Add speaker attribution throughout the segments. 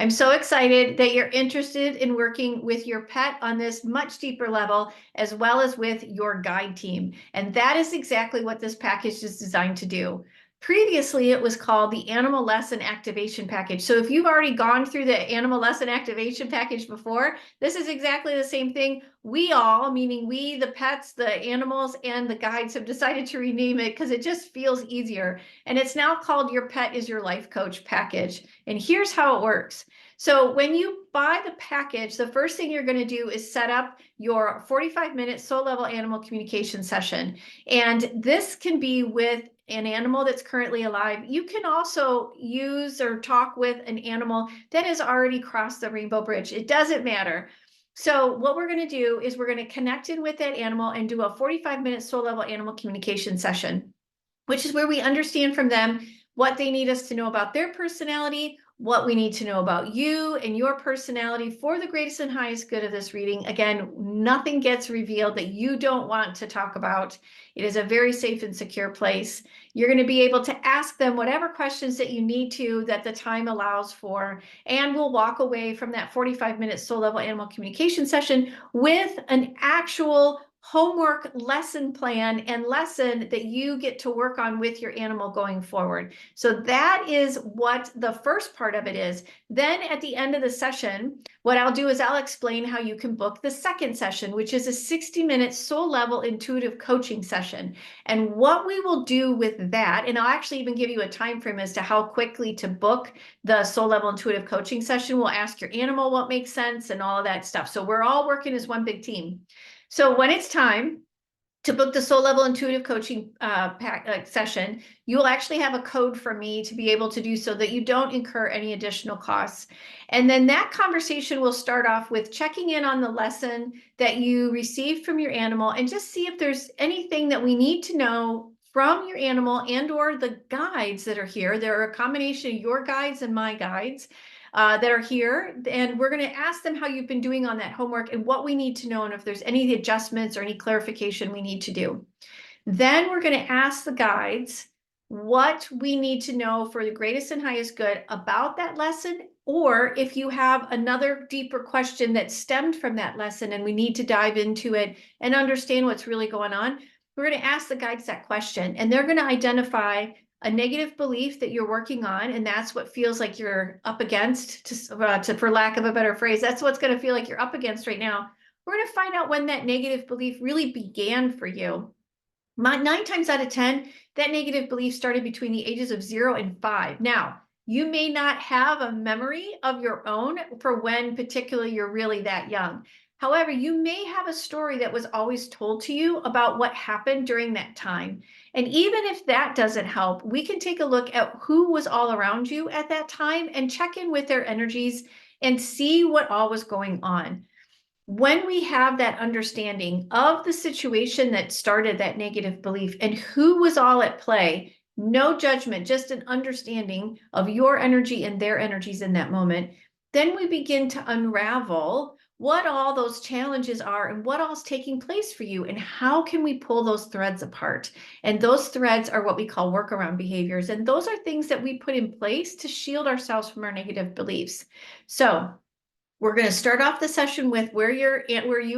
Speaker 1: I'm so excited that you're interested in working with your pet on this much deeper level, as well as with your guide team. And that is exactly what this package is designed to do. Previously, it was called the Animal Lesson Activation Package. So if you've already gone through the Animal Lesson Activation Package before, this is exactly the same thing. We all, meaning we, the pets, the animals, and the guides, have decided to rename it because it just feels easier. And it's now called Your Pet is Your Life Coach Package. And here's how it works. So when you buy the package, the first thing you're going to do is set up your 45-minute soul level animal communication session. And this can be with an animal that's currently alive. You can also use or talk with an animal that has already crossed the rainbow bridge. It doesn't matter. So what we're going to do is we're going to connect in with that animal and do a 45-minute soul level animal communication session, which is where we understand from them what they need us to know about their personality, what we need to know about you and your personality for the greatest and highest good of this reading. Again, nothing gets revealed that you don't want to talk about. It is a very safe and secure place. You're going to be able to ask them whatever questions that you need to, that the time allows for, and we'll walk away from that 45-minute soul level animal communication session with an actual homework lesson plan and lesson that you get to work on with your animal going forward. So that is what the first part of it is. Then at the end of the session, what I'll do is I'll explain how you can book the second session, which is a 60-minute soul level intuitive coaching session. And what we will do with that, and I'll actually even give you a time frame as to how quickly to book the soul level intuitive coaching session. We'll ask your animal what makes sense and all of that stuff. So we're all working as one big team. So when it's time to book the soul level intuitive coaching session, you'll actually have a code from me to be able to do so that you don't incur any additional costs. And then that conversation will start off with checking in on the lesson that you received from your animal and just see if there's anything that we need to know from your animal and or the guides that are here. There are a combination of your guides and my guides that are here, and we're going to ask them how you've been doing on that homework and what we need to know and if there's any adjustments or any clarification we need to do. Then we're going to ask the guides what we need to know for the greatest and highest good about that lesson, or if you have another deeper question that stemmed from that lesson and we need to dive into it and understand what's really going on, we're going to ask the guides that question, and they're going to identify a negative belief that you're working on, and that's what feels like you're up against, for lack of a better phrase, that's what's going to feel like you're up against right now. We're going to find out when that negative belief really began for you. 9 times out of 10, that negative belief started between the ages of 0 and 5. Now, you may not have a memory of your own for when particularly you're really that young. However, you may have a story that was always told to you about what happened during that time. And even if that doesn't help, we can take a look at who was all around you at that time and check in with their energies and see what all was going on. When we have that understanding of the situation that started that negative belief and who was all at play, no judgment, just an understanding of your energy and their energies in that moment, then we begin to unravel what all those challenges are and what all's taking place for you and how can we pull those threads apart. And those threads are what we call workaround behaviors. And those are things that we put in place to shield ourselves from our negative beliefs. So we're going to start off the session with where you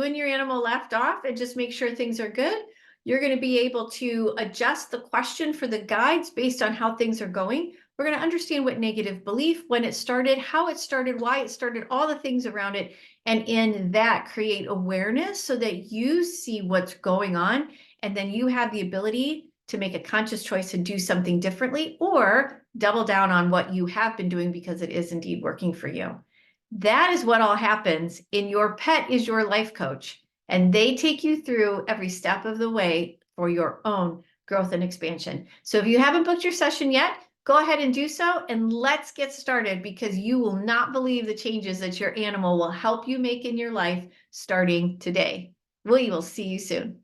Speaker 1: and your animal left off and just make sure things are good. You're going to be able to adjust the question for the guides based on how things are going. We're going to understand what negative belief, when it started, how it started, why it started, all the things around it. And in that, create awareness so that you see what's going on. And then you have the ability to make a conscious choice to do something differently or double down on what you have been doing because it is indeed working for you. That is what all happens in Your Pet is Your Life Coach. And they take you through every step of the way for your own growth and expansion. So if you haven't booked your session yet, go ahead and do so. And let's get started, because you will not believe the changes that your animal will help you make in your life starting today. We will see you soon.